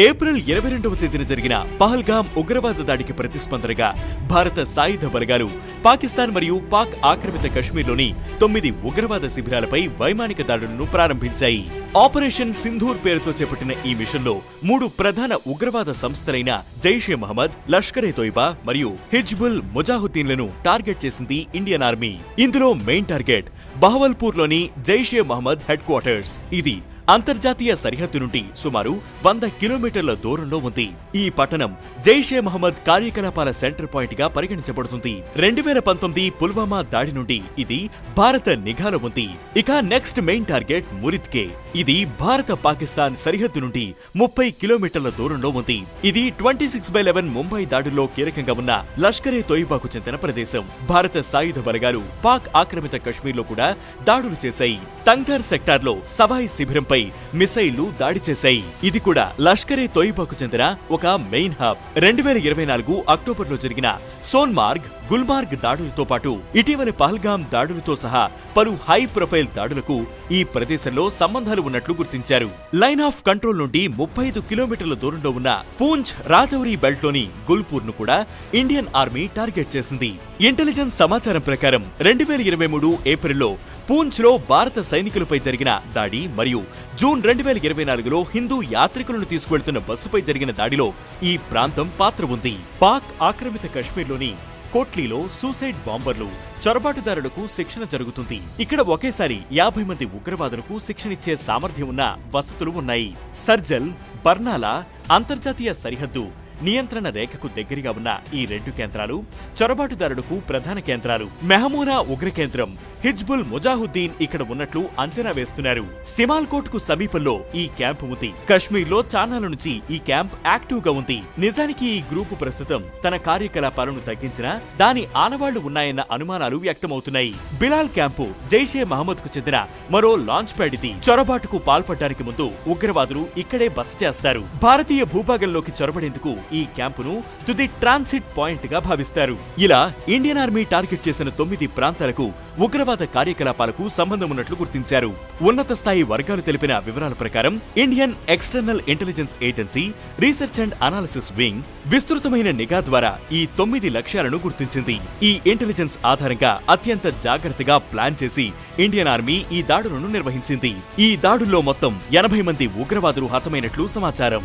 April 22వ తేదీన జరిగిన పహల్గామ్ ఉగ్రవాద దాడికి ప్రతిస్పందనగా భారత సాయుధ బలగాలు పాకిస్తాన్ మరియు పాక్ ఆక్రమిత కశ్మీర్లోని 9 ఉగ్రవాద శిబిరాలపై వైమానిక దాడులను ప్రారంభించాయి. ఆపరేషన్ సింధూర్ పేరుతో చేపట్టిన ఈ మిషన్లో 3 ప్రధాన ఉగ్రవాద సంస్థలైన జైషే మహమ్మద్, లష్కర్-ఎ-తోయిబా మరియు హిజ్బుల్ ముజాహిద్దీన్లను టార్గెట్ చేసింది ఇండియన్ ఆర్మీ. ఇందులో మెయిన్ టార్గెట్ బహవల్పూర్లోని జైషే మహమ్మద్ హెడ్ క్వార్టర్స్. ఇది అంతర్జాతీయ సరిహద్దు నుండి సుమారు 100 కిలోమీటర్ల దూరంలో ఉంది. ఈ పట్టణం జైషే మహమ్మద్ కార్యకలాపాల సెంటర్ పాయింట్ గా పరిగణించబడుతుంది. 2019 పుల్వామా దాడి నుండి ఇది భారత నిఘాలో ఉంది. ఇక నెక్స్ట్ మెయిన్ టార్గెట్ మురిద్కే. ఇది భారత పాకిస్తాన్ సరిహద్దు నుండి 30 కిలోమీటర్ల దూరంలో ఉంది. ఇది 26/11 ముంబై దాడుల్లో కీలకంగా ఉన్న లష్కర్-ఎ-తోయిబాకు చెందిన ప్రదేశం. భారత సాయుధ బలగాలు పాక్ ఆక్రమిత కశ్మీర్లో కూడా దాడులు చేశాయి. తంగర్ సెక్టార్లో సవాయి శిబిరంపై మిసైళ్లు దాడి చేశాయి. ఇది కూడా లష్కర్-ఎ-తోయిబాకు చెందిన ఒక మెయిన్ హబ్. 2024 అక్టోబర్లో జరిగిన సోన్మార్గ్, గుల్మార్గ్ దాడులతో పాటు ఇటీవలి పహల్గామ్ దాడులతో సహా పలు హై ప్రొఫైల్ దాడులకు ఈ ప్రదేశంలో సంబంధాలు ఉన్నట్లు గుర్తించారు. లైన్ ఆఫ్ కంట్రోల్ నుండి 35 కిలోమీటర్ల దూరంలో ఉన్న పూంచ్ రాజౌరి బెల్ట్ లోని గుల్పూర్ ను కూడా ఇండియన్ ఆర్మీ టార్గెట్ చేసింది. ఇంటెలిజెన్స్ సమాచారం ప్రకారం 2023 ఏప్రిల్లో పూంచ్ లో భారత సైనికులపై జరిగిన దాడి మరియు జూన్ 2024లో హిందూ యాత్రికులను తీసుకువెళ్తున్న బస్సుపై జరిగిన దాడిలో ఈ ప్రాంతం పాత్ర ఉంది. పాక్ ఆక్రమిత కశ్మీర్లోని కోట్లీలో సూసైడ్ బాంబర్లు, చొరబాటుదారులకు శిక్షణ జరుగుతుంది. ఇక్కడ ఒకేసారి 50 మంది ఉగ్రవాదులకు శిక్షణిచ్చే సామర్థ్యం ఉన్న వసతులు ఉన్నాయి. సర్జల్, బర్నాలా అంతర్జాతీయ సరిహద్దు నియంత్రణ రేఖకు దగ్గరగా ఉన్న ఈ 2 కేంద్రాలు చొరబాటుదారులకు ప్రధాన కేంద్రాలు. మెహమూనా ఉగ్ర కేంద్రం, హిజ్బుల్ ముజాహిద్దీన్ ఇక్కడ ఉన్నట్లు అంచనా వేస్తున్నారు. సిమాల్కోట్ కు సమీపంలో ఈ క్యాంప్ ఉంది. కశ్మీర్ లో చానాల నుంచి ఈ క్యాంప్ యాక్టివ్ గా ఉంది. నిజానికి ఈ గ్రూపు ప్రస్తుతం తన కార్యకలాపాలను తగ్గించినా దాని ఆనవాళ్లు ఉన్నాయన్న అనుమానాలు వ్యక్తమవుతున్నాయి. బిలాల్ క్యాంపు జైషే మహమ్మద్ కు చెందిన మరో లాంచ్ ప్యాడ్ ఇది. చొరబాటుకు పాల్పడడానికి ముందు ఉగ్రవాదులు ఇక్కడే బస చేస్తారు. భారతీయ భూభాగంలోకి చొరబడేందుకు ఈ క్యాంపును తుది ట్రాన్సిట్ పాయింట్ గా భావిస్తారు. ఇలా ఇండియన్ ఆర్మీ టార్గెట్ చేసిన 9 ప్రాంతాలకు ఉగ్రవాద కార్యకలాపాలకు సంబంధం ఉన్నట్లు గుర్తించారు. ఉన్నత స్థాయి వర్గాలు తెలిపిన వివరాల ప్రకారం Indian external intelligence agency research and analysis wing విస్తృతమైన నిఘా ద్వారా ఈ 9 లక్ష్యాలను గుర్తించింది. ఈ ఇంటెలిజెన్స్ ఆధారంగా అత్యంత జాగ్రత్తగా ప్లాన్ చేసి ఇండియన్ ఆర్మీ ఈ దాడులను నిర్వహించింది. ఈ దాడుల్లో మొత్తం 80 మంది ఉగ్రవాదులు హతమైనట్లు సమాచారం.